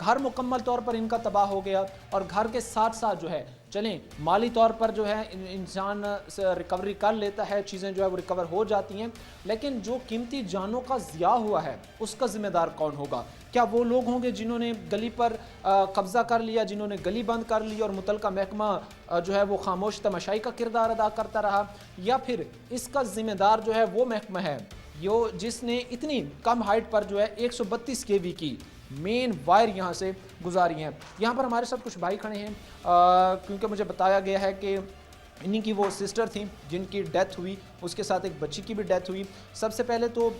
گھر مکمل طور پر ان کا تباہ ہو گیا، اور گھر کے ساتھ ساتھ جو ہے چلیں مالی طور پر جو ہے انسان ریکوری کر لیتا ہے، چیزیں جو ہے وہ ریکور ہو جاتی ہیں، لیکن جو قیمتی جانوں کا ضیاع ہوا ہے اس کا ذمہ دار کون ہوگا؟ کیا وہ لوگ ہوں گے جنہوں نے گلی پر قبضہ کر لیا، جنہوں نے گلی بند کر لی اور متعلقہ محکمہ جو ہے وہ خاموش تماشائی کا کردار ادا کرتا رہا، یا پھر اس کا ذمہ دار جو ہے وہ محکمہ ہے جس نے اتنی کم ہائٹ پر جو ہے 132 kV کی مین وائر یہاں سے گزاری ہیں؟ یہاں پر ہمارے ساتھ کچھ بھائی کھڑے ہیں، کیونکہ مجھے بتایا گیا ہے کہ انہی کی وہ سسٹر تھیں جن کی ڈیتھ ہوئی، اس کے ساتھ ایک بچی کی بھی ڈیتھ ہوئی۔ سب سے پہلے تو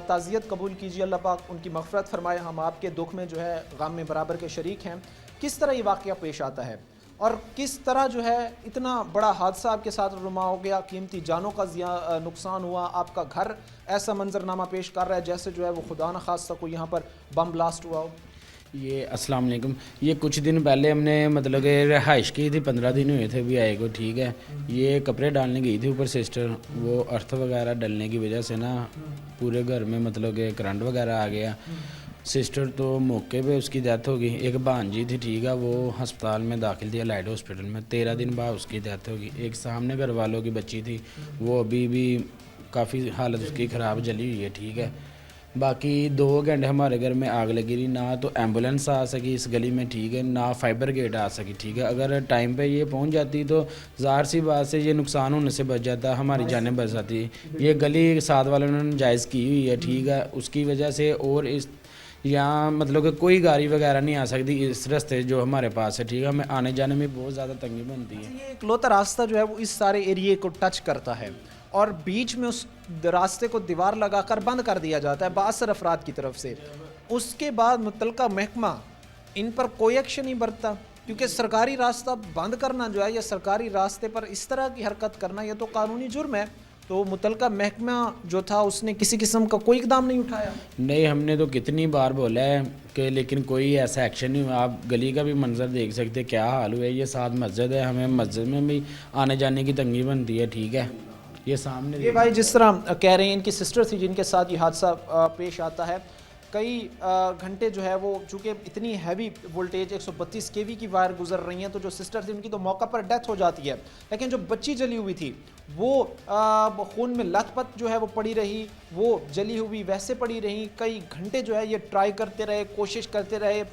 تعزیت قبول کیجیے، اللہ پاک ان کی مغفرت فرمائے، ہم آپ کے دکھ میں جو ہے غم میں برابر کے شریک ہیں۔ کس طرح یہ واقعہ پیش آتا ہے اور کس طرح جو ہے اتنا بڑا حادثہ آپ کے ساتھ رونما ہو گیا، قیمتی جانوں کا نقصان ہوا، آپ کا گھر ایسا منظرنامہ پیش کر رہا ہے جیسے جو ہے وہ خدا نخواستہ کوئی یہاں پر بم بلاسٹ ہوا ہو؟ یہ السلام علیکم، یہ کچھ دن پہلے ہم نے مطلب کہ رہائش کی تھی، 15 دن ہوئے تھے بھی آئے کو، ٹھیک ہے۔ یہ کپڑے ڈالنے گئی تھی اوپر سسٹر، وہ ارتھ وغیرہ ڈلنے کی وجہ سے نا پورے گھر میں مطلب کہ کرنٹ وغیرہ آ گیا۔ سسٹر تو موقع پہ اس کی ڈیتھ ہو گئی۔ ایک بھانجی تھی، ٹھیک ہے، وہ ہسپتال میں داخل تھی، الائڈ ہاسپٹل میں، 13 دن بعد اس کی ڈیتھ ہو گئی۔ ایک سامنے گھر والوں کی بچی تھی، وہ ابھی بھی کافی حالت اس کی خراب جلی ہوئی ہے، ٹھیک ہے۔ باقی 2 گھنٹے ہمارے گھر میں آگ لگی رہی، نہ تو ایمبولینس آ سکی اس گلی میں، ٹھیک ہے، نہ فائبر گیٹ آ سکی، ٹھیک ہے۔ اگر ٹائم پہ یہ پہنچ جاتی تو ظاہر سی بات سے یہ نقصان ہونے سے بچ جاتا، ہماری جانیں بچ جاتی۔ یہ گلی ساتھ والوں نے جائز کی ہوئی ہے، ٹھیک ہے، اس کی وجہ سے، اور اس یہاں مطلب کہ کوئی گاڑی وغیرہ نہیں آ سکتی اس راستے جو ہمارے پاس ہے، ٹھیک ہے، ہمیں آنے جانے میں بہت زیادہ تنگی بنتی ہے۔ یہ اکلوتا راستہ جو ہے وہ اس سارے ایریے کو ٹچ کرتا ہے اور بیچ میں اس راستے کو دیوار لگا کر بند کر دیا جاتا ہے باثر افراد کی طرف سے۔ اس کے بعد متعلقہ محکمہ ان پر کوئی ایکشن نہیں برتتا، کیونکہ سرکاری راستہ بند کرنا جو ہے یا سرکاری راستے پر اس طرح کی حرکت کرنا یہ تو قانونی جرم ہے، تو متعلقہ محکمہ جو تھا اس نے کسی قسم کا کوئی اقدام نہیں اٹھایا؟ نہیں، ہم نے تو کتنی بار بولا ہے کہ لیکن کوئی ایسا ایکشن نہیں ہوا۔ آپ گلی کا بھی منظر دیکھ سکتے کیا حال ہوا ہے، یہ ساتھ مسجد ہے، ہمیں مسجد میں بھی آنے جانے کی تنگی بنتی ہے، ٹھیک ہے۔ یہ سامنے یہ بھائی جس طرح کہہ رہے ہیں ان کی سسٹر تھی جن کے ساتھ یہ حادثہ پیش آتا ہے، کئی گھنٹے جو ہے وہ چونکہ اتنی ہیوی وولٹیج 132 kV کی وائر گزر رہی ہیں، تو جو سسٹر تھی ان کی تو موقع پر ڈیتھ ہو جاتی ہے، لیکن جو بچی جلی ہوئی تھی وہ خون میں لت پت جو ہے وہ پڑی رہی، وہ جلی ہوئی ویسے پڑی رہی، کئی گھنٹے جو ہے یہ ٹرائی کرتے رہے، کوشش کرتے رہے۔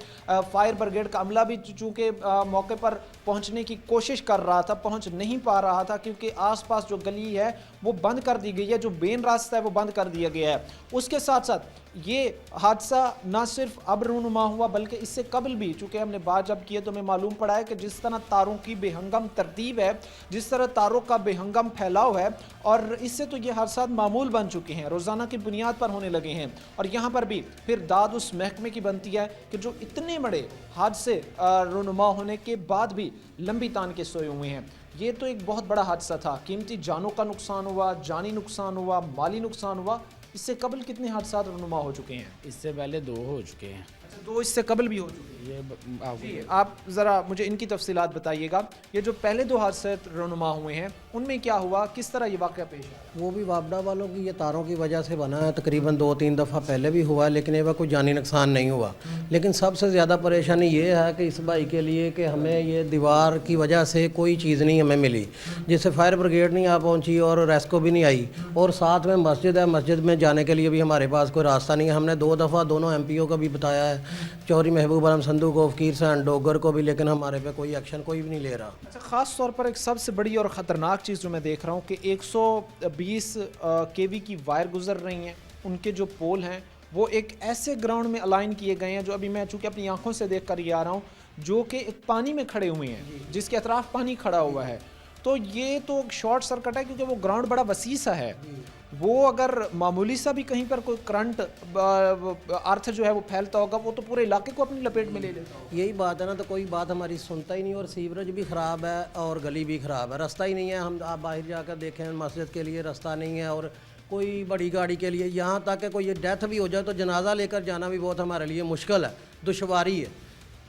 فائر بریگیڈ کا عملہ بھی چونکہ موقع پر پہنچنے کی کوشش کر رہا تھا، پہنچ نہیں پا رہا تھا، کیونکہ آس پاس جو گلی ہے وہ بند کر دی گئی ہے، جو مین راستہ ہے وہ بند کر دیا گیا ہے۔ اس کے ساتھ ساتھ یہ حادثہ نہ صرف اب رونما ہوا بلکہ اس سے قبل بھی، چونکہ ہم نے بات جب کی ہے تو ہمیں معلوم پڑا ہے کہ جس طرح تاروں کی بے ہنگم ترتیب ہے، جس طرح تاروں کا بے ہنگم پھیلاؤ ہے، اور اس سے تو یہ حادثات معمول بن چکے ہیں، روزانہ کی بنیاد پر ہونے لگے ہیں، اور یہاں پر بھی پھر داد اس محکمے کی بنتی ہے کہ جو اتنے بڑے حادثے رونما ہونے کے بعد بھی لمبی تان کے سوئے ہوئے ہیں۔ یہ تو ایک بہت بڑا حادثہ تھا، قیمتی جانوں کا نقصان ہوا، جانی نقصان ہوا، مالی نقصان ہوا۔ اس سے قبل کتنے حادثات رونما ہو چکے ہیں؟ اس سے پہلے 2 ہو چکے ہیں۔ اچھا، 2 اس سے قبل بھی ہو چکے ہیں؟ یہ آپ ذرا مجھے ان کی تفصیلات بتائیے گا، یہ جو پہلے 2 حادثات رونما ہوئے ہیں ان میں کیا ہوا، کس طرح یہ واقعہ پیش آیا؟ وہ بھی وابڈا والوں کی یہ تاروں کی وجہ سے بنا ہے، تقریباً 2-3 دفعہ پہلے بھی ہوا، لیکن یہ کوئی جانی نقصان نہیں ہوا۔ لیکن سب سے زیادہ پریشانی یہ ہے کہ اس بھائی کے لیے کہ ہمیں یہ دیوار کی وجہ سے کوئی چیز نہیں ہمیں ملی، جس سے فائر بریگیڈ نہیں آ پہنچی اور ریسکو بھی نہیں آئی، اور ساتھ میں مسجد ہے، مسجد میں جانے کے لیے بھی ہمارے پاس کوئی راستہ نہیں ہے۔ ہم نے 2 دفعہ دونوں MP O کو بھی بتایا ہے، چوہدری محبوب عالم سندھو کو، فقیر حسین ڈوگر کو بھی، لیکن ہمارے پہ کوئی ایکشن کوئی بھی نہیں لے رہا۔ اچھا، خاص طور پر ایک سب سے بڑی اور خطرناک چیز جو میں دیکھ رہا ہوں کہ 120 kV کی وائر گزر رہی ہیں، ان کے جو پول ہیں وہ ایک ایسے گراؤنڈ میں الائن کیے گئے ہیں جو ابھی میں چونکہ اپنی آنکھوں سے دیکھ کر یہ آ رہا ہوں، جو کہ ایک پانی میں کھڑے ہوئے ہیں، جس کے اطراف پانی کھڑا ہوا ہے، تو یہ تو شارٹ سرکٹ ہے کیونکہ وہ گراؤنڈ بڑا وسیع سا ہے، وہ اگر معمولی سا بھی کہیں پر کوئی کرنٹ ارتھ جو ہے وہ پھیلتا ہوگا وہ تو پورے علاقے کو اپنی لپیٹ میں لے لیتا ہوگا۔ یہی بات ہے نا، تو کوئی بات ہماری سنتا ہی نہیں، اور سیوریج بھی خراب ہے اور گلی بھی خراب ہے، راستہ ہی نہیں ہے۔ ہم آپ باہر جا کر دیکھیں، مسجد کے لیے راستہ نہیں ہے، اور کوئی بڑی گاڑی کے لیے، یہاں تک کہ کوئی ڈیتھ بھی ہو جائے تو جنازہ لے کر جانا بھی بہت ہمارے لیے مشکل ہے، دشواری ہے۔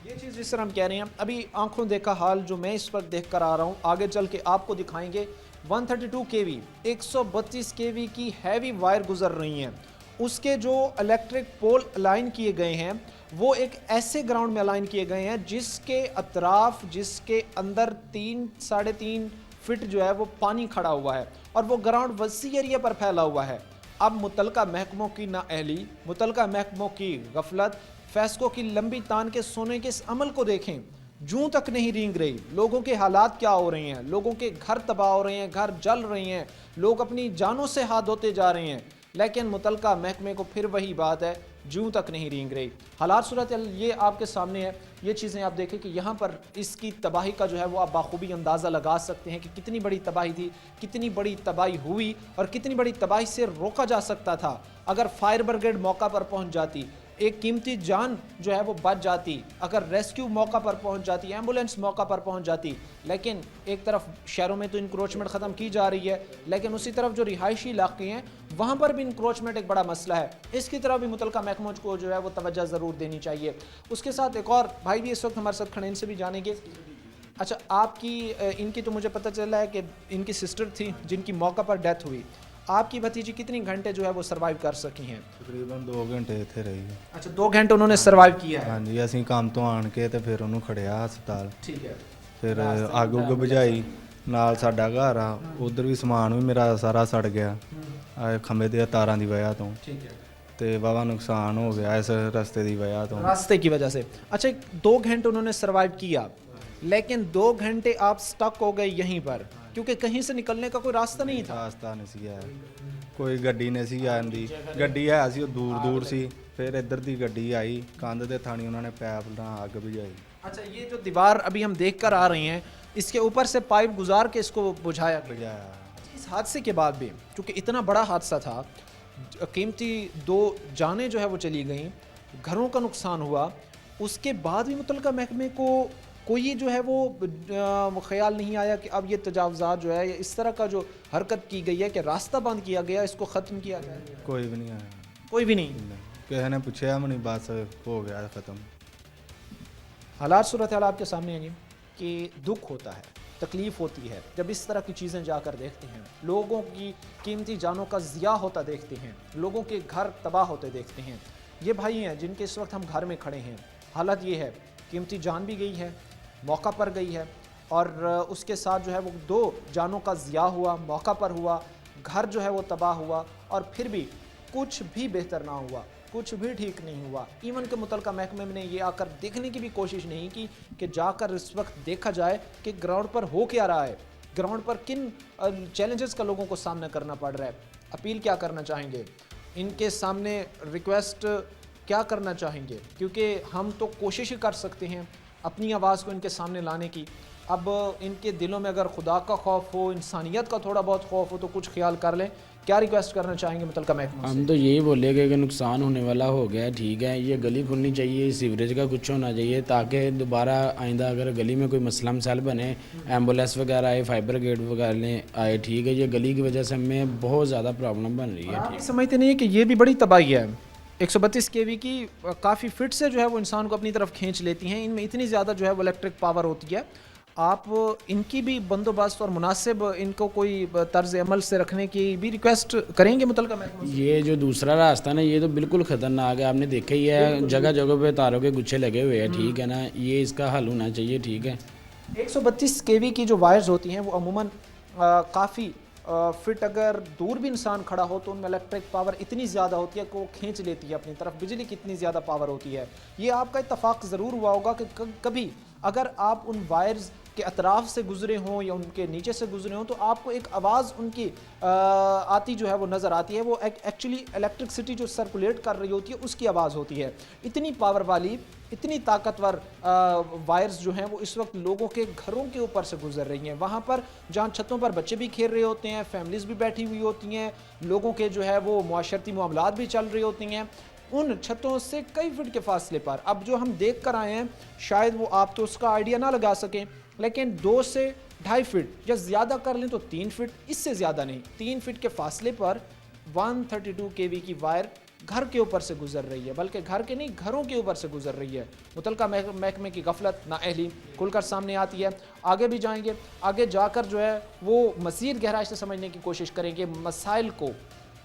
یہ چیز جس طرح ہم کہہ رہے ہیں، ابھی آنکھوں دیکھا حال جو میں اس وقت دیکھ کر آ رہا ہوں، آگے چل کے آپ کو دکھائیں گے۔ 132 kV 132 kV کی ہیوی وائر گزر رہی ہیں، اس کے جو الیکٹرک پول الائن کیے گئے ہیں وہ ایک ایسے گراؤنڈ میں الائن کیے گئے ہیں جس کے اطراف، جس کے اندر 3-3.5 فٹ جو ہے وہ پانی کھڑا ہوا ہے، اور وہ گراؤنڈ وسیع ایریا پر پھیلا ہوا ہے۔ اب متعلقہ محکموں کی نااہلی، متعلقہ محکموں کی غفلت، فیصلوں کی لمبی تان کے سونے کے اس عمل کو دیکھیں، جوں تک نہیں رینگ رہی۔ لوگوں کے حالات کیا ہو رہے ہیں، لوگوں کے گھر تباہ ہو رہے ہیں، گھر جل رہے ہیں، لوگ اپنی جانوں سے ہاتھ دھوتے جا رہے ہیں، لیکن متعلقہ محکمے کو پھر وہی بات ہے، جوں تک نہیں رینگ رہی۔ حالات صورت یہ آپ کے سامنے ہے، یہ چیزیں آپ دیکھیں کہ یہاں پر اس کی تباہی کا جو ہے وہ آپ بخوبی اندازہ لگا سکتے ہیں کہ کتنی بڑی تباہی تھی، کتنی بڑی تباہی ہوئی، اور کتنی بڑی تباہی سے روکا جا سکتا تھا اگر فائر بریگیڈ موقع پر پہنچ جاتی، ایک قیمتی جان جو ہے وہ بچ جاتی، اگر ریسکیو موقع پر پہنچ جاتی، ایمبولینس موقع پر پہنچ جاتی۔ لیکن ایک طرف شہروں میں تو انکروچمنٹ ختم کی جا رہی ہے، لیکن اسی طرف جو رہائشی علاقے ہیں وہاں پر بھی انکروچمنٹ ایک بڑا مسئلہ ہے۔ اس کی طرف بھی متعلقہ محکموں کو جو ہے وہ توجہ ضرور دینی چاہیے۔ اس کے ساتھ ایک اور بھائی بھی اس وقت ہمارے ساتھ کھڑے، ان سے بھی جانیں گے۔ اچھا، آپ کی ان کی تو مجھے پتہ چلا ہے کہ ان کی سسٹر تھی جن کی موقع پر ڈیتھ ہوئی، آپ کی بھتیجی کتنی گھنٹے جو ہے وہ سروائیو کر سکی ہیں؟ ਤਕਰੀਬਨ 2 ਘੰਟੇ ਇੱਥੇ ਰਹੀ ਹੈ। اچھا، 2 گھنٹے انہوں نے سروائیو کیا ہے۔ ਹਾਂਜੀ, ਅਸੀਂ ਕੰਮ ਤੋਂ ਆਣ ਕੇ ਤੇ ਫਿਰ ਉਹਨੂੰ ਖੜਿਆ ਹਸਪਤਾਲ, ٹھیک ہے۔ ਫਿਰ ਅੱਗ ਉੱਗ ਬੁਝਾਈ। ਨਾਲ ਸਾਡਾ ਘਰ ਆ, ਉਧਰ ਵੀ ਸਮਾਨ ਵੀ ਮੇਰਾ ਸਾਰਾ ਸੜ ਗਿਆ ਆ ਖੰਭੇ ਦੀਆਂ ਤਾਰਾਂ ਦੀ ਵਜ੍ਹਾ ਤੋਂ, ٹھیک ہے، ਤੇ ਵਾਹਵਾ ਨੁਕਸਾਨ ਹੋ ਗਿਆ ਇਸ ਰਸਤੇ ਦੀ ਵਜ੍ਹਾ ਤੋਂ। راستے کی وجہ سے۔ اچھا، 2 گھنٹے انہوں نے سروائیو کیا، لیکن 2 گھنٹے آپ سٹک ہو گئے یہیں پر کیونکہ کہیں سے نکلنے کا کوئی راستہ نہیں تھا۔ ਰਾਸਤਾ ਨਹੀਂ ਸੀ ਹੈ, ਕੋਈ ਗੱਡੀ ਨਹੀਂ ਸੀ ਆਉਂਦੀ। ਗੱਡੀ ਹੈ ਸੀ ਉਹ ਦੂਰ ਦੂਰ ਸੀ, ਫਿਰ ਇੱਧਰ ਦੀ ਗੱਡੀ ਆਈ, ਕੰਧ ਦੇ ਥਾਣੀ ਉਹਨਾਂ ਨੇ ਪੈਪ ਨਾਲ ਅੱਗ ਬੁਝਾਈ। اچھا، یہ جو دیوار ابھی ہم دیکھ کر آ رہے ہیں، اس کے اوپر سے پائپ گزار کے اس کو بجھایا گیا۔ ਬੁਝਾਇਆ اس حادثے کے بعد بھی چونکہ اتنا بڑا حادثہ تھا، قیمتی 2 جانیں جو ہے وہ چلی گئیں، گھروں کا نقصان ہوا، اس کے بعد بھی متعلقہ محکمے کو کوئی جو ہے وہ خیال نہیں آیا کہ اب یہ تجاوزات جو ہے یا اس طرح کا جو حرکت کی گئی ہے کہ راستہ بند کیا گیا، اس کو ختم کیا جائے؟ ਕੋਈ ਵੀ ਨਹੀਂ ਆਇਆ, کوئی بھی نہیں۔ ਕਿਸੇ ਨੇ ਪੁੱਛਿਆ ਵੀ ਨਹੀਂ, ਬਸ ਹੋ ਗਿਆ ਖਤਮ۔ حالات صورتحال آپ کے سامنے ہیں جی کہ دکھ ہوتا ہے، تکلیف ہوتی ہے جب اس طرح کی چیزیں جا کر دیکھتے ہیں، لوگوں کی قیمتی جانوں کا ضیاع ہوتا دیکھتے ہیں، لوگوں کے گھر تباہ ہوتے دیکھتے ہیں۔ یہ بھائی ہیں جن کے اس وقت ہم گھر میں کھڑے ہیں، حالت یہ ہے قیمتی جان بھی گئی ہے، موقع پر گئی ہے، اور اس کے ساتھ جو ہے وہ 2 جانوں کا ضیاع ہوا، موقع پر ہوا، گھر جو ہے وہ تباہ ہوا، اور پھر بھی کچھ بھی بہتر نہ ہوا، کچھ بھی ٹھیک نہیں ہوا۔ ایون کہ متعلقہ محکمے نے یہ آ کر دیکھنے کی بھی کوشش نہیں کی کہ جا کر اس وقت دیکھا جائے کہ گراؤنڈ پر ہو کیا رہا ہے، گراؤنڈ پر کن چیلنجز کا لوگوں کو سامنا کرنا پڑ رہا ہے۔ اپیل کیا کرنا چاہیں گے ان کے سامنے، ریکویسٹ کیا کرنا چاہیں گے؟ کیونکہ ہم تو کوشش ہی کر سکتے ہیں اپنی آواز کو ان کے سامنے لانے کی۔ اب ان کے دلوں میں اگر خدا کا خوف ہو، انسانیت کا تھوڑا بہت خوف ہو تو کچھ خیال کر لیں۔ کیا ریکویسٹ کرنا چاہیں گے متعلقہ محکمہ سے؟ ہم تو یہی بولے گے کہ نقصان ہونے والا ہو گیا، ٹھیک ہے، یہ گلی کھلنی چاہیے، سیوریج کا کچھ ہونا چاہیے تاکہ دوبارہ آئندہ اگر گلی میں کوئی مسئلہ مسائل بنے، ایمبولینس وغیرہ آئے، فائر بریگیڈ وغیرہ آئے، ٹھیک ہے۔ یہ گلی کی وجہ سے ہمیں بہت زیادہ پرابلم بن رہی ہے۔ آپ یہ سمجھتے نہیں کہ یہ بھی بڑی تباہی ہے؟ 132 kV کی کافی فٹ سے جو ہے وہ انسان کو اپنی طرف کھینچ لیتی ہیں، ان میں اتنی زیادہ جو ہے وہ الیکٹرک پاور ہوتی ہے۔ آپ ان کی بھی بندوبست اور مناسب ان کو کوئی طرز عمل سے رکھنے کی بھی ریکویسٹ کریں گے متعلقہ محکمہ سے؟ یہ جو دوسرا راستہ نا، یہ تو بالکل خطرناک ہے، آپ نے دیکھا ہی ہے، جگہ جگہ پہ تاروں کے گچھے لگے ہوئے ہیں، ٹھیک ہے نا، یہ اس کا حل ہونا چاہیے، ٹھیک ہے۔ 132 kV کی جو وائرز ہوتی ہیں وہ عموماً کافی فٹ اگر دور بھی انسان کھڑا ہو تو ان میں الیکٹرک پاور اتنی زیادہ ہوتی ہے کہ وہ کھینچ لیتی ہے اپنی طرف، بجلی کی اتنی زیادہ پاور ہوتی ہے۔ یہ آپ کا اتفاق ضرور ہوا ہوگا کہ کبھی اگر آپ ان وائرز کے اطراف سے گزرے ہوں یا ان کے نیچے سے گزرے ہوں تو آپ کو ایک آواز ان کی آتی جو ہے وہ نظر آتی ہے، وہ ایکچولی الیکٹرکسٹی جو سرکولیٹ کر رہی ہوتی ہے اس کی آواز ہوتی ہے۔ اتنی پاور والی، اتنی طاقتور وائرز جو ہیں وہ اس وقت لوگوں کے گھروں کے اوپر سے گزر رہی ہیں، وہاں پر جہاں چھتوں پر بچے بھی کھیل رہے ہوتے ہیں، فیملیز بھی بیٹھی ہوئی ہوتی ہیں، لوگوں کے جو ہے وہ معاشرتی معاملات بھی چل رہی ہوتی ہیں، ان چھتوں سے کئی فٹ کے فاصلے پر۔ اب جو ہم دیکھ کر آئے ہیں شاید وہ آپ تو اس کا آئیڈیا نہ لگا سکیں، لیکن 2 سے 2.5 فٹ یا زیادہ کر لیں تو 3 فٹ، اس سے زیادہ نہیں، 3 فٹ کے فاصلے پر 132 kV کی وائر گھر کے اوپر سے گزر رہی ہے، بلکہ گھر کے نہیں گھروں کے اوپر سے گزر رہی ہے۔ متعلقہ محکمے کی غفلت، نااہلی کھل کر سامنے آتی ہے۔ آگے بھی جائیں گے، آگے جا کر جو ہے وہ مزید گہرائی سے سمجھنے کی کوشش کریں گے مسائل کو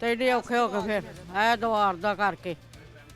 ਤੇ ਏਡੇ ਔਖੇ ਹੋ ਕੇ ਫਿਰ ਇਹ ਦੀਵਾਰ ਦਾ ਕਰਕੇ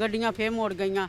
ਗੱਡੀਆਂ ਫਿਰ ਮੁੜ ਗਈਆਂ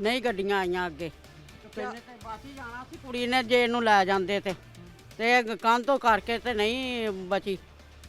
ਨਹੀਂ ਗੱਡੀਆਂ ਆਈਆਂ ਅੱਗੇ ਤੇ ਬਾਕੀ ਜਾਣਾ ਸੀ ਕੁੜੀ ਨੇ ਜੇ ਇਹਨੂੰ ਲੈ ਜਾਂਦੇ ਤੇ ਕੰਨ ਤੋਂ ਕਰਕੇ ਤੇ ਨਹੀਂ ਬਚੀ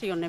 ਸੀ ਉਹਨੇ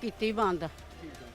ਕੀਤੀ ਬੰਦ।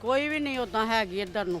ਕੋਈ ਵੀ ਨਹੀਂ ਉਦਾਂ ਹੈਗੀ ਇੱਧਰ ਨੂੰ,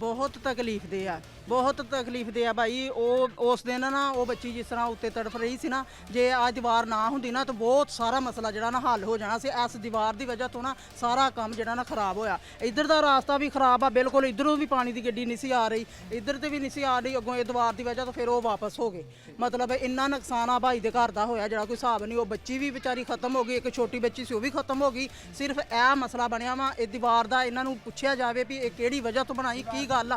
ਬਹੁਤ ਤਕਲੀਫ ਦੇ ਆ, ਬਹੁਤ ਤਕਲੀਫ ਦੇ ਆ ਭਾਈ। ਉਹ ਉਸ ਦਿਨ ਨਾ ਉਹ ਬੱਚੀ ਜਿਸ ਤਰ੍ਹਾਂ ਉੱਤੇ ਤੜਫ ਰਹੀ ਸੀ ਨਾ, ਜੇ ਆ ਦੀਵਾਰ ਨਾ ਹੁੰਦੀ ਨਾ ਤਾਂ ਬਹੁਤ ਸਾਰਾ ਮਸਲਾ ਜਿਹੜਾ ਨਾ ਹੱਲ ਹੋ ਜਾਣਾ ਸੀ। ਇਸ ਦੀਵਾਰ ਦੀ ਵਜ੍ਹਾ ਤੋਂ ਨਾ ਸਾਰਾ ਕੰਮ ਜਿਹੜਾ ਨਾ ਖਰਾਬ ਹੋਇਆ। ਇੱਧਰ ਦਾ ਰਾਸਤਾ ਵੀ ਖਰਾਬ ਆ ਬਿਲਕੁਲ, ਇੱਧਰੋਂ ਵੀ ਪਾਣੀ ਦੀ ਗੱਡੀ ਨਹੀਂ ਸੀ ਆ ਰਹੀ, ਇੱਧਰ ਤੇ ਵੀ ਨਹੀਂ ਸੀ ਆ ਰਹੀ। ਅੱਗੋਂ ਇਹ ਦੀਵਾਰ ਦੀ ਵਜ੍ਹਾ ਤੋਂ ਫਿਰ ਉਹ ਵਾਪਸ ਹੋ ਗਏ। ਮਤਲਬ ਇੰਨਾ ਨੁਕਸਾਨ ਆ ਭਾਈ ਦੇ ਘਰ ਦਾ ਹੋਇਆ ਜਿਹੜਾ ਕੋਈ ਹਿਸਾਬ ਨਹੀਂ। ਉਹ ਬੱਚੀ ਵੀ ਵਿਚਾਰੀ ਖਤਮ ਹੋ ਗਈ, ਇੱਕ ਛੋਟੀ ਬੱਚੀ ਸੀ ਉਹ ਵੀ ਖਤਮ ਹੋ ਗਈ। ਸਿਰਫ ਇਹ ਮਸਲਾ ਬਣਿਆ ਵਾ ਇਹ ਦੀਵਾਰ ਦਾ। ਇਹਨਾਂ ਨੂੰ ਪੁੱਛਿਆ ਜਾਵੇ ਵੀ ਇਹ ਕਿਹੜੀ ਵਜ੍ਹਾ ਤੋਂ ਬਣਾਈ, ਕੀ ਗੱਲ ਆ।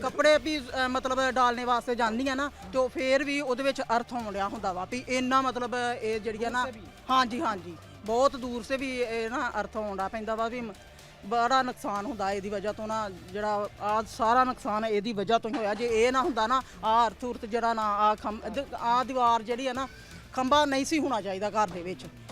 ਕੱਪੜੇ ਵੀ ਮਤਲਬ ਡਾਲਣੇ ਵਾਸਤੇ ਜਾਂਦੀਆਂ ਨਾ ਤੇ ਫੇਰ ਵੀ ਉਹਦੇ ਵਿੱਚ ਅਰਥ ਆਉਣ ਡਿਆ ਹੁੰਦਾ ਵਾ ਵੀ ਇੰਨਾ ਮਤਲਬ ਇਹ ਜਿਹੜੀਆਂ ਨਾ, ਹਾਂਜੀ ਹਾਂਜੀ, ਬਹੁਤ ਦੂਰ ਸੇ ਵੀ ਇਹ ਨਾ ਅਰਥ ਆਉਂਦਾ ਪੈਂਦਾ ਵਾ ਵੀ ਬੜਾ ਨੁਕਸਾਨ ਹੁੰਦਾ ਇਹਦੀ ਵਜ੍ਹਾ ਤੋਂ ਨਾ। ਜਿਹੜਾ ਆ ਸਾਰਾ ਨੁਕਸਾਨ ਇਹਦੀ ਵਜ੍ਹਾ ਤੋਂ ਹੀ ਹੋਇਆ। ਜੇ ਇਹ ਨਾ ਹੁੰਦਾ ਨਾ ਆ ਅਰਥ ਉਰਥ ਜਿਹੜਾ ਨਾ ਆ ਦੀਵਾਰ ਜਿਹੜੀ ਆ ਨਾ, ਖੰਭਾ ਨਹੀਂ ਸੀ ਹੋਣਾ ਚਾਹੀਦਾ ਘਰ ਦੇ ਵਿੱਚ।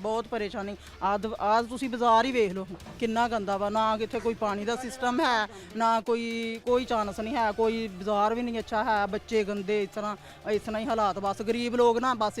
ਬਹੁਤ ਪਰੇਸ਼ਾਨੀ ਅੱਜ ਤੁਸੀਂ ਬਾਜ਼ਾਰ ਹੀ ਵੇਖ ਲਓ ਕਿੰਨਾ ਗੰਦਾ ਵਾ, ਨਾ ਕਿੱਥੇ ਕੋਈ ਪਾਣੀ ਦਾ ਸਿਸਟਮ ਹੈ, ਨਾ ਕੋਈ ਚਾਂਸ ਨਹੀਂ ਹੈ, ਕੋਈ ਬਾਜ਼ਾਰ ਵੀ ਨਹੀਂ ਅੱਛਾ ਹੈ, ਬੱਚੇ ਗੰਦੇ ਇਸ ਤਰ੍ਹਾਂ ਹੀ ਹਾਲਾਤ, ਬਸ ਗਰੀਬ ਲੋਕ ਨਾ ਬਸ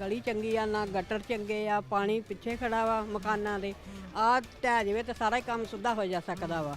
ਗਲੀ ਚੰਗੀ ਆ ਨਾ ਗਟਰ ਚੰਗੇ ਆ, ਪਾਣੀ ਪਿੱਛੇ ਖੜਾ ਵਾ ਮਕਾਨਾਂ ਦੇ, ਆ ਢਹਿ ਜਾਵੇ ਤੇ ਸਾਰਾ ਹੀ ਕੰਮ ਸੁੱਧਾ ਹੋ ਜਾ ਸਕਦਾ ਵਾ।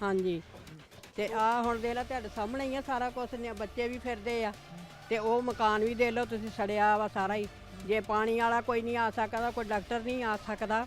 ਹਾਂਜੀ ਤੇ ਆ ਹੁਣ ਦੇਖ ਲਓ ਤੁਹਾਡੇ ਸਾਹਮਣੇ ਹੀ ਆ ਸਾਰਾ ਕੁਝ, ਨੇ ਬੱਚੇ ਵੀ ਫਿਰਦੇ ਆ ਤੇ ਉਹ ਮਕਾਨ ਵੀ ਦੇਖ ਲਓ ਤੁਸੀਂ, ਸੜਿਆ ਵਾ ਸਾਰਾ ਹੀ। ਜੇ ਪਾਣੀ ਵਾਲਾ ਕੋਈ ਨਹੀਂ ਆ ਸਕਦਾ, ਕੋਈ ਡਾਕਟਰ ਨਹੀਂ ਆ ਸਕਦਾ,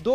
2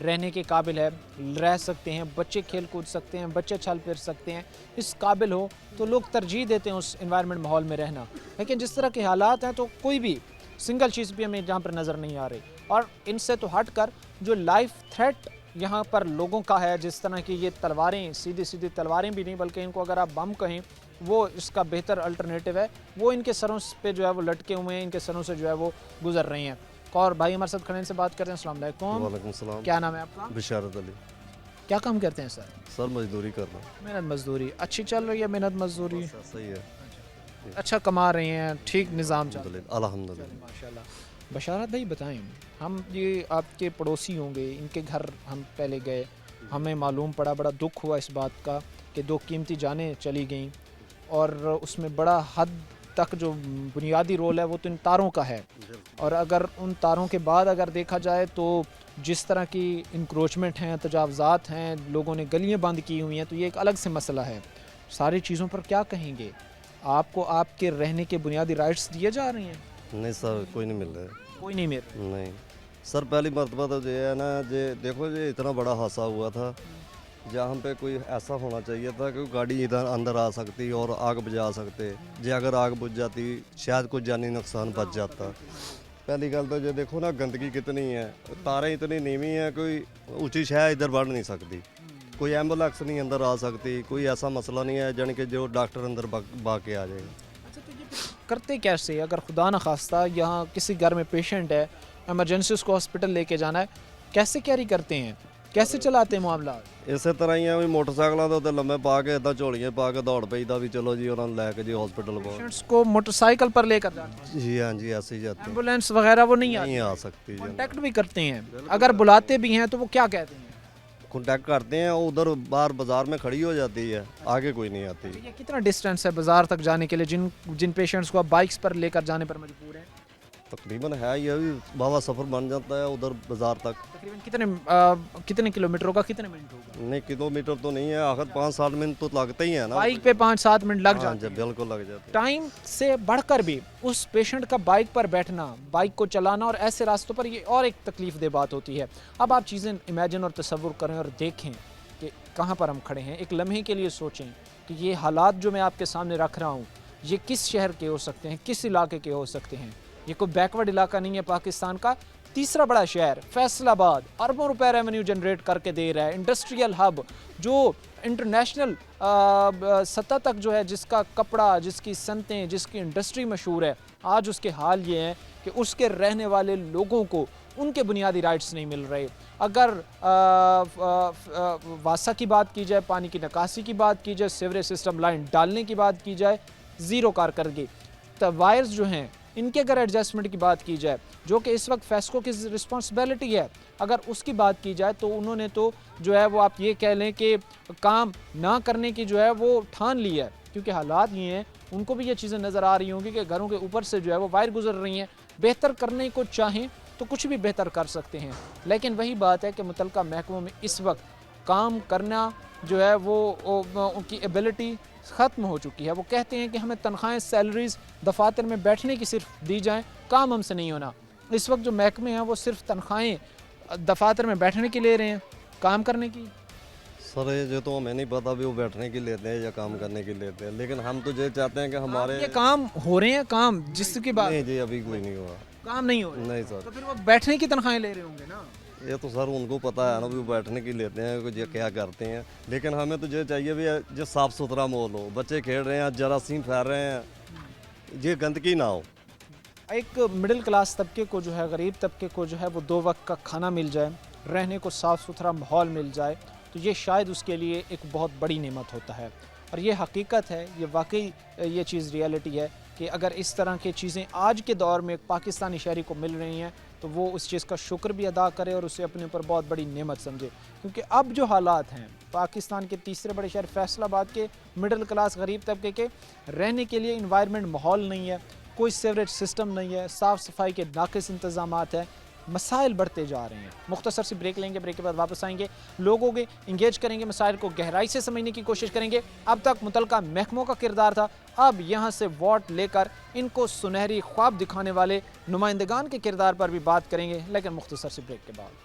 رہنے کے قابل ہے, رہ سکتے ہیں, بچے کھیل کود سکتے ہیں, بچے چل پھر سکتے ہیں, اس قابل ہو تو لوگ ترجیح دیتے ہیں اس انوائرمنٹ ماحول میں رہنا. لیکن جس طرح کے حالات ہیں تو کوئی بھی سنگل چیز بھی ہمیں جہاں پر نظر نہیں آ رہی. اور ان سے تو ہٹ کر جو لائف تھریٹ یہاں پر لوگوں کا ہے, جس طرح کی یہ تلواریں, سیدھی تلواریں بھی نہیں بلکہ ان کو اگر آپ بم کہیں وہ اس کا بہتر الٹرنیٹو ہے, وہ ان کے سروں پہ جو ہے وہ لٹکے ہوئے ہیں, ان کے سروں سے جو ہے وہ گزر رہی ہیں. اور بھائی ہمارے ساتھ کھڑے, ان سے بات کرتے ہیں. السلام علیکم. وعلیکم السلام. کیا نام ہے آپ کا؟ بشارت علی. کیا کام کرتے ہیں سر؟ سر مزدوری کر رہا ہوں. محنت مزدوری اچھی چل رہی ہے؟ محنت مزدوری صحیح ہے, اچھا کما رہے ہیں, ٹھیک نظام چل رہا ہے؟ الحمد للہ. ماشاء اللہ. بشارت بھائی بتائیں, ہم یہ آپ کے پڑوسی ہوں گے, ان کے گھر ہم پہلے گئے, ہمیں معلوم پڑا, بڑا دکھ ہوا اس بات کا کہ 2 قیمتی جانیں چلی گئیں, اور اس میں بڑا حد تک جو بنیادی رول ہے وہ تو ان تاروں کا ہے. اور اگر ان تاروں کے بعد اگر دیکھا جائے تو جس طرح کی انکروچمنٹ ہیں, تجاوزات ہیں, لوگوں نے گلیاں بند کی ہوئی ہیں, تو یہ ایک الگ سے مسئلہ ہے. ساری چیزوں پر کیا کہیں گے؟ آپ کو آپ کے رہنے کے بنیادی رائٹس دیے جا رہے ہیں؟ نہیں سر, کوئی نہیں مل رہا ہے. کوئی نہیں مل رہا. نہیں سر, پہلی مرتبہ تو یہ ہے نا, یہ دیکھو یہ اتنا بڑا حادثہ ہوا تھا جہاں پہ کوئی ایسا ہونا چاہیے تھا کہ گاڑی ادھر اندر آ سکتی اور آگ بجھا سکتے. جی اگر آگ بجھ جاتی شاید کوئی جانی نقصان بچ جاتا. پہلی گل تو یہ دیکھو نا, گندگی کتنی ہے, تاریں اتنی نیوی ہیں, کوئی اونچی شہ ادھر بڑھ نہیں سکتی, کوئی ایمبولینس نہیں اندر آ سکتی, کوئی ایسا مسئلہ نہیں ہے یعنی کہ جو ڈاکٹر اندر با کے آ جائے گا. کرتے کیسے اگر خدا نخواستہ یہاں کسی گھر میں پیشنٹ ہے, ایمرجنسی اس کو ہاسپٹل لے کے جانا ہے, کیسے کیری کرتے ہیں, کیسے چلاتے ہیں معاملات؟ اسی طرح ہی ہے, موٹر سائیکلوں کے اتنے لمے پا کے ادا جھولیاں پا کے دوڑ پی دا بھی چلو جی انہوں نے لے کے جی ہاسپٹل پہنچ. پیشنٹس کو موٹر سائیکل پر لے کر جاتے ہیں؟ جی ہاں جی, ایسے ہی جاتے ہیں. ایمبولینس وغیرہ وہ نہیں نہیں آ سکتی جی. کانٹیکٹ بھی کرتے ہیں, اگر بلاتے بھی ہیں تو وہ کیا کہتے ہیں؟ کانٹیکٹ کرتے ہیں, ادھر باہر بازار میں کھڑی ہو جاتی ہے, آگے کوئی نہیں آتی. یہ کتنا ڈسٹینس ہے بازار تک جانے کے لیے جن پیشنٹس کو آپ بائکس پر لے کر جانے پر مجبور ہیں؟ تقریباً ہے یہ بھی بابا سفر بن جاتا ہے ادھر بازار تک. تقریباً کتنے کلومیٹر ہوگا, کتنے منٹ ہوگا؟ نہیں کلومیٹر تو نہیں ہے, آخر 5-7 منٹ تو لگتے ہی ہیں نا. بائک پہ 5-7 منٹ لگ ہاں جاتے جی, بالکل لگ جاتے ہیں. ٹائم سے بڑھ کر بھی اس پیشنٹ کا بائک پر بیٹھنا, بائک کو چلانا, اور ایسے راستوں پر یہ اور ایک تکلیف دہ بات ہوتی ہے. اب آپ چیزیں امیجن اور تصور کریں اور دیکھیں کہ کہاں پر ہم کھڑے ہیں. ایک لمحے کے لیے سوچیں کہ یہ حالات جو میں آپ کے سامنے رکھ رہا ہوں یہ کس شہر کے ہو سکتے ہیں, کس علاقے کے ہو سکتے ہیں. یہ کوئی بیکورڈ علاقہ نہیں ہے, پاکستان کا تیسرا بڑا شہر فیصل آباد اربوں روپے ریونیو جنریٹ کر کے دے رہا ہے. انڈسٹریل ہب جو انٹرنیشنل سطح تک جو ہے, جس کا کپڑا, جس کی صنعتیں, جس کی انڈسٹری مشہور ہے, آج اس کے حال یہ ہیں کہ اس کے رہنے والے لوگوں کو ان کے بنیادی رائٹس نہیں مل رہے. اگر واسا کی بات کی جائے, پانی کی نکاسی کی بات کی جائے, سیوریج سسٹم لائن ڈالنے کی بات کی جائے, زیرو کارکردگی. تو وائرز جو ہیں ان کے اگر ایڈجسٹمنٹ کی بات کی جائے, جو کہ اس وقت فیسکو کی رسپانسبلٹی ہے, اگر اس کی بات کی جائے تو انہوں نے تو جو ہے وہ آپ یہ کہہ لیں کہ کام نہ کرنے کی جو ہے وہ ٹھان لی ہے. کیونکہ حالات یہ ہیں, ان کو بھی یہ چیزیں نظر آ رہی ہوں گی کہ گھروں کے اوپر سے جو ہے وہ وائر گزر رہی ہیں. بہتر کرنے کو چاہیں تو کچھ بھی بہتر کر سکتے ہیں, لیکن وہی بات ہے کہ متعلقہ محکموں میں اس وقت کام کرنا جو ہے وہ ان کی ایبلٹی ختم ہو چکی ہے. وہ کہتے ہیں کہ ہمیں تنخواہیں, سیلریز دفاتر میں بیٹھنے کی صرف دی جائیں, کام ہم سے نہیں ہونا. اس وقت جو محکمے ہیں وہ صرف تنخواہیں دفاتر میں بیٹھنے کی لے رہے ہیں, کام کرنے کی. سر یہ تو ہمیں نہیں پتا بھی وہ بیٹھنے کی لیتے ہیں یا کام کرنے کی لیتے ہیں, لیکن ہم تو یہ چاہتے ہیں کہ ہمارے یہ کام ہو رہے ہیں, کام جس کی بات نہیں جی ابھی کوئی نہیں ہوا, کام نہیں ہو رہا. نہیں سر. تو پھر وہ بیٹھنے کی تنخواہیں لے رہے ہوں گے نا. یہ تو سر ان کو پتا ہے نا بھی وہ بیٹھنے کی لیتے ہیں, کچھ یہ کیا کرتے ہیں, لیکن ہمیں تو یہ چاہیے بھی جو صاف ستھرا ماحول ہو. بچے کھیل رہے ہیں, جراثیم پھیل رہے ہیں, یہ گندگی نہ ہو. ایک مڈل کلاس طبقے کو جو ہے, غریب طبقے کو جو ہے وہ 2 وقت کا کھانا مل جائے, رہنے کو صاف ستھرا ماحول مل جائے, تو یہ شاید اس کے لیے ایک بہت بڑی نعمت ہوتا ہے. اور یہ حقیقت ہے, یہ واقعی یہ چیز ریئلٹی ہے کہ اگر اس طرح کی چیزیں آج کے دور میں ایک پاکستانی شہری کو مل رہی ہیں تو وہ اس چیز کا شکر بھی ادا کرے اور اسے اپنے اوپر بہت بڑی نعمت سمجھے. کیونکہ اب جو حالات ہیں پاکستان کے تیسرے بڑے شہر فیصل آباد کے مڈل کلاس غریب طبقے کے, رہنے کے لیے انوائرمنٹ ماحول نہیں ہے, کوئی سیوریج سسٹم نہیں ہے, صاف صفائی کے ناقص انتظامات ہیں, مسائل بڑھتے جا رہے ہیں. مختصر سی بریک لیں گے, بریک کے بعد واپس آئیں گے, لوگوں کے انگیج کریں گے, مسائل کو گہرائی سے سمجھنے کی کوشش کریں گے. اب تک متعلقہ محکموں کا کردار تھا, اب یہاں سے ووٹ لے کر ان کو سنہری خواب دکھانے والے نمائندگان کے کردار پر بھی بات کریں گے, لیکن مختصر سی بریک کے بعد.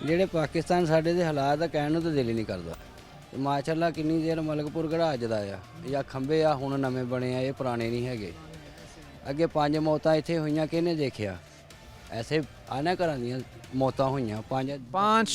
ਜਿਹੜੇ ਪਾਕਿਸਤਾਨ ਸਾਡੇ ਦੇ ਹਾਲਾਤ ਆ ਕਹਿਣ ਨੂੰ ਤਾਂ ਦਿਲ ਹੀ ਨਹੀਂ ਕਰਦਾ। ਤੇ ਮਾਸ਼ਾਅੱਲਾ ਕਿੰਨੀ ਦੇਰ ਮਲਕਪੁਰ ਕਿਹੜਾ ਅੱਜ ਦਾ ਆ, ਜਾਂ ਖੰਭੇ ਆ ਹੁਣ ਨਵੇਂ ਬਣੇ ਆ, ਇਹ ਪੁਰਾਣੇ ਨਹੀਂ ਹੈਗੇ। ਅੱਗੇ 5 ਮੌਤਾਂ ਇੱਥੇ ਹੋਈਆਂ, ਕਿਹਨੇ ਦੇਖਿਆ? ਐਸੇ ਆਨਾ ਘਰਾਂ ਦੀਆਂ ਮੌਤਾਂ ਹੋਈਆਂ 5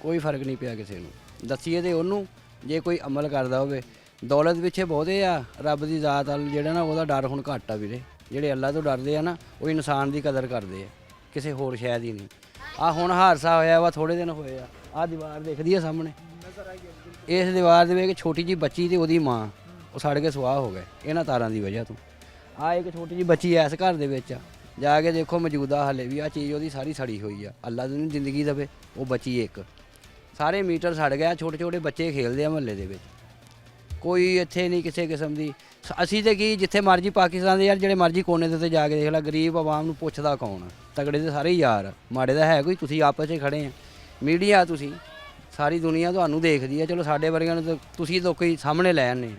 ਕੋਈ ਫਰਕ ਨਹੀਂ ਪਿਆ ਕਿਸੇ ਨੂੰ। ਦੱਸੀਏ ਤੇ ਉਹਨੂੰ ਜੇ ਕੋਈ ਅਮਲ ਕਰਦਾ ਹੋਵੇ। ਦੌਲਤ ਪਿੱਛੇ ਬਹੁਤੇ ਆ, ਰੱਬ ਦੀ ਜ਼ਾਤ ਵੱਲ ਜਿਹੜਾ ਨਾ ਉਹਦਾ ਡਰ ਹੁਣ ਘੱਟ ਆ ਵੀਰੇ। ਜਿਹੜੇ ਅੱਲਾ ਤੋਂ ਡਰਦੇ ਆ ਨਾ, ਉਹ ਇਨਸਾਨ ਦੀ ਕਦਰ ਕਰਦੇ ਆ, ਕਿਸੇ ਹੋਰ ਸ਼ਾਇਦ ਹੀ ਨਹੀਂ। ਆ ਹੁਣ ਹਾਦਸਾ ਹੋਇਆ ਵਾ, ਥੋੜੇ ਦਿਨ ਹੋਏ ਆ, ਆ ਦੀਵਾਰ ਦਿਖਦੀ ਆ ਸਾਹਮਣੇ। ਇਸ ਦੀਵਾਰ ਦੇ ਵਿੱਚ ਛੋਟੀ ਜੀ ਬੱਚੀ ਤੇ ਉਹਦੀ ਮਾਂ ਉਹ ਸੜ ਕੇ ਸੁਆਹ ਹੋ ਗਏ ਇਹਨਾਂ ਤਾਰਾਂ ਦੀ ਵਜ੍ਹਾ ਤੋਂ। ਆ ਇੱਕ ਛੋਟੀ ਜੀ ਬੱਚੀ ਐਸ ਘਰ ਦੇ ਵਿੱਚ ਆ, ਜਾ ਕੇ ਦੇਖੋ ਮੌਜੂਦਾ ਹਾਲੇ ਵੀ ਆ ਚੀਜ਼ ਉਹਦੀ ਸਾਰੀ ਸੜੀ ਹੋਈ ਆ। ਅੱਲਾ ਦੀ ਜ਼ਿੰਦਗੀ ਦੇਵੇ, ਉਹ ਬੱਚੀ ਇੱਕ। ਸਾਰੇ ਮੀਟਰ ਸੜ ਗਿਆ, ਛੋਟੇ ਛੋਟੇ ਬੱਚੇ ਖੇਲਦੇ ਆ ਮਹੱਲੇ ਦੇ ਵਿੱਚ। ਕੋਈ ਇੱਥੇ ਨਹੀਂ ਕਿਸੇ ਕਿਸਮ ਦੀ। ਅਸੀਂ ਤੇ ਕੀ, ਜਿੱਥੇ ਮਰਜੀ ਪਾਕਿਸਤਾਨ ਦੇ ਯਾਰ ਜਿਹੜੇ ਮਰਜੀ ਕੋਨੇ ਦੇ ਉੱਤੇ ਜਾ ਕੇ ਦੇਖ ਲੈ, ਗਰੀਬ ਆਵਾਮ ਨੂੰ ਪੁੱਛਦਾ ਕੌਣ ਆ? ਤਗੜੇ ਦੇ ਸਾਰੇ ਯਾਰ, ਮਾੜੇ ਦਾ ਹੈ ਕੋਈ? ਤੁਸੀਂ ਆਪਸ 'ਚ ਖੜੇ ਆ, ਮੀਡੀਆ ਤੁਸੀਂ, ਸਾਰੀ ਦੁਨੀਆ ਤੁਹਾਨੂੰ ਦੇਖਦੀ ਆ। ਚਲੋ ਸਾਡੇ ਵਰਗਿਆਂ ਨੂੰ ਤਾਂ ਤੁਸੀਂ ਲੋਕੀ ਸਾਹਮਣੇ ਲੈ ਆਨੇ,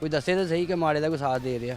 ਕੋਈ ਦੱਸੇ ਤਾਂ ਸਹੀ ਕਿ ਮਾੜੇ ਦਾ ਕੋਈ ਸਾਥ ਦੇ ਰਿਹਾ।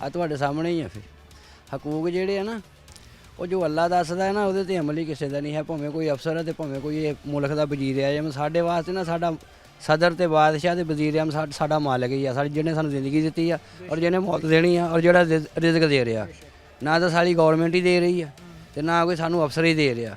ਆ ਤੁਹਾਡੇ ਸਾਹਮਣੇ ਹੀ ਆ। ਫਿਰ ਹਕੂਕ ਜਿਹੜੇ ਆ ਨਾ, ਉਹ ਜੋ ਅੱਲਾ ਦੱਸਦਾ ਹੈ ਨਾ, ਉਹਦੇ ਤੇ ਅਮਲ ਹੀ ਕਿਸੇ ਦਾ ਨਹੀਂ ਹੈ। ਭਾਵੇਂ ਕੋਈ ਅਫਸਰ ਹੈ ਤੇ ਭਾਵੇਂ ਕੋਈ ਇਹ ਮੁਲਕ ਦਾ ਵਜ਼ੀਰ ਹੈ। ਜਿਵੇਂ ਸਾਡੇ ਵਾਸਤੇ ਨਾ, ਸਾਡਾ ਸਦਰ ਤੇ ਬਾਦਸ਼ਾਹ ਤੇ ਵਜ਼ੀਰ ਆਮ ਸਾਡਾ ਮਾਲਕ ਹੀ ਆ, ਸਾਡੀ ਜਿਹਨੇ ਸਾਨੂੰ ਜ਼ਿੰਦਗੀ ਦਿੱਤੀ ਆ, ਔਰ ਜਿਹਨੇ ਮੌਤ ਦੇਣੀ ਆ, ਔਰ ਜਿਹੜਾ ਰਿਜ਼ਕ ਦੇ ਰਿਹਾ। ਨਾ ਤਾਂ ਸਾਡੀ ਗੌਰਮੈਂਟ ਹੀ ਦੇ ਰਹੀ ਆ, ਤੇ ਨਾ ਕੋਈ ਸਾਨੂੰ ਅਫਸਰ ਹੀ ਦੇ ਰਿਹਾ।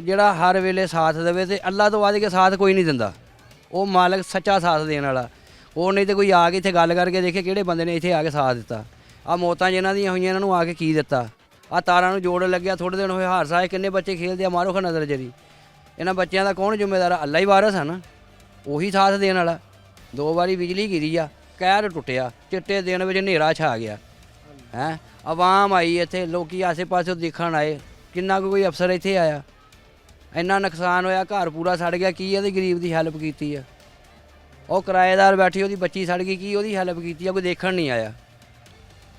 ਜਿਹੜਾ ਹਰ ਵੇਲੇ ਸਾਥ ਦੇਵੇ, ਤੇ ਅੱਲਾ ਤੋਂ ਵੱਧ ਕੇ ਸਾਥ ਕੋਈ ਨਹੀਂ ਦਿੰਦਾ। ਉਹ ਮਾਲਕ ਸੱਚਾ ਸਾਥ ਦੇਣ ਵਾਲਾ। ਉਹ ਨਹੀਂ ਤੇ ਕੋਈ ਆ ਕੇ ਇੱਥੇ ਗੱਲ ਕਰਕੇ ਦੇਖੇ ਕਿਹੜੇ ਬੰਦੇ ਨੇ ਇੱਥੇ ਆ ਕੇ ਸਾਥ ਦਿੱਤਾ। ਆ ਮੌਤਾਂ ਜਿਹਨਾਂ ਦੀਆਂ ਹੋਈਆਂ, ਇਹਨਾਂ ਨੂੰ ਆ ਕੇ ਕੀ ਦਿੱਤਾ? ਆ ਤਾਰਾਂ ਨੂੰ ਜੋੜ ਲੱਗਿਆ, ਥੋੜ੍ਹੇ ਦਿਨ ਹੋਏ ਹਾਦਸਾ ਹੈ, ਕਿੰਨੇ ਬੱਚੇ ਖੇਲਦੇ ਆ, ਮਾਰੋ ਖਾ ਨਜ਼ਰ ਜਰੀ। ਇਹਨਾਂ ਬੱਚਿਆਂ ਦਾ ਕੌਣ ਜ਼ਿੰਮੇਦਾਰ ਆ? ਅੱਲਾ ਹੀ ਵਾਰਸ ਆ ਨਾ, ਉਹੀ ਸਾਥ ਦੇਣ ਵਾਲਾ। 2 ਵਾਰੀ ਬਿਜਲੀ ਗਿਰੀ ਆ, ਕਹਿਰ ਟੁੱਟਿਆ, ਚਿੱਟੇ ਦਿਨ ਵਿੱਚ ਹਨੇਰਾ ਛਾ ਗਿਆ ਹੈ। ਆਵਾਮ ਆਈ ਇੱਥੇ, ਲੋਕੀ ਆਸੇ ਪਾਸੇ ਦੇਖਣ ਆਏ, ਕਿੰਨਾ ਕੁ ਕੋਈ ਅਫਸਰ ਇੱਥੇ ਆਇਆ? ਇੰਨਾ ਨੁਕਸਾਨ ਹੋਇਆ, ਘਰ ਪੂਰਾ ਸੜ ਗਿਆ, ਕੀ ਇਹਦੇ ਗਰੀਬ ਦੀ ਹੈਲਪ ਕੀਤੀ ਆ? ਉਹ ਕਿਰਾਏਦਾਰ ਬੈਠੀ, ਉਹਦੀ ਬੱਚੀ ਸੜ ਗਈ, ਕੀ ਉਹਦੀ ਹੈਲਪ ਕੀਤੀ ਆ? ਕੋਈ ਦੇਖਣ ਨਹੀਂ ਆਇਆ।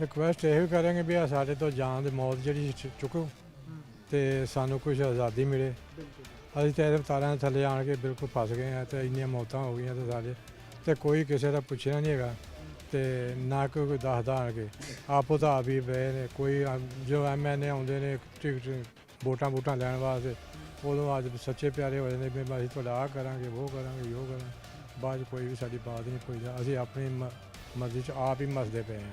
ਰਿਕੁਐਸਟ ਇਹ ਵੀ ਕਰਾਂਗੇ ਵੀ ਆਹ ਸਾਡੇ ਤੋਂ ਜਾਨ ਦੀ ਮੌਤ ਜਿਹੜੀ ਚੁੱਕੋ ਤੇ ਸਾਨੂੰ ਕੁਝ ਆਜ਼ਾਦੀ ਮਿਲੇ। ਅਸੀਂ ਤਾਂ ਇਹਦੇ ਤਾਰਾਂ ਥੱਲੇ ਆਣ ਕੇ ਬਿਲਕੁਲ ਫਸ ਗਏ ਆ ਤੇ ਇੰਨੀਆਂ ਮੌਤਾਂ ਹੋ ਗਈਆਂ ਤੇ ਸਾਡੇ ਤੇ ਕੋਈ ਕਿਸੇ ਦਾ ਪੁੱਛਿਆ ਨਹੀਂ ਹੈਗਾ ਤੇ ਨਾ ਕੋਈ ਦੱਸਦਾ ਆਣ ਕੇ ਆਪੋ ਤਾਂ ਆਪ ਹੀ ਪਏ ਨੇ। ਕੋਈ ਜੋ MNA ਆਉਂਦੇ ਨੇ ਟਿਕਟ ਵੋਟਾਂ ਲੈਣ ਵਾਸਤੇ ਉਦੋਂ ਅੱਜ ਸੱਚੇ ਪਿਆਰੇ ਹੋ ਜਾਂਦੇ ਵੀ ਅਸੀਂ ਤੁਹਾਡਾ ਆਹ ਕਰਾਂਗੇ ਉਹ ਕਰਾਂਗੇ ਉਹ ਕਰਾਂਗੇ, ਬਾਅਦ 'ਚ ਕੋਈ ਵੀ ਸਾਡੀ ਬਾਤ ਨਹੀਂ ਪੁੱਛਦਾ। ਅਸੀਂ ਆਪਣੀ ਮਰਜ਼ੀ 'ਚ ਆਪ ਹੀ ਮਸਦੇ ਪਏ ਹਾਂ।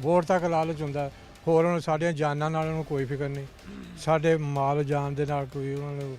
ਵੋਟ ਤੱਕ ਲਾਲਚ ਹੁੰਦਾ, ਹੋਰ ਉਹਨਾਂ ਸਾਡੀਆਂ ਜਾਨਾਂ ਨਾਲ ਉਹਨੂੰ ਕੋਈ ਫਿਕਰ ਨਹੀਂ, ਸਾਡੇ ਮਾਲ ਜਾਨ ਦੇ ਨਾਲ ਕੋਈ ਉਹਨਾਂ ਨੂੰ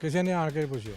ਕਿਸੇ ਨੇ ਆਣ ਕੇ ਪੁੱਛਿਆ।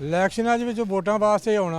ਇਲੈਕਸ਼ਨਾਂ ਦੇ ਵਿੱਚ ਵੋਟਾਂ ਵਾਸਤੇ ਆਉਣਾ,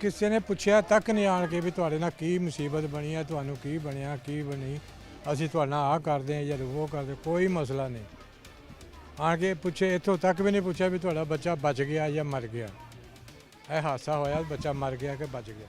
ਕਿਸੇ ਨੇ ਪੁੱਛਿਆ ਤੱਕ ਨਹੀਂ ਆਣ ਕੇ ਵੀ ਤੁਹਾਡੇ ਨਾਲ ਕੀ ਮੁਸੀਬਤ ਬਣੀ ਹੈ, ਤੁਹਾਨੂੰ ਕੀ ਬਣਿਆ ਕੀ ਬਣੀ, ਅਸੀਂ ਤੁਹਾਡੇ ਨਾਲ ਆਹ ਕਰਦੇ ਹਾਂ ਜਾਂ ਉਹ ਕਰਦੇ, ਕੋਈ ਮਸਲਾ ਨਹੀਂ ਆਣ ਕੇ ਪੁੱਛੇ। ਇੱਥੋਂ ਤੱਕ ਵੀ ਨਹੀਂ ਪੁੱਛਿਆ ਵੀ ਤੁਹਾਡਾ ਬੱਚਾ ਬਚ ਗਿਆ ਜਾਂ ਮਰ ਗਿਆ, ਇਹ ਹਾਦਸਾ ਹੋਇਆ ਬੱਚਾ ਮਰ ਗਿਆ ਕਿ ਬਚ ਗਿਆ।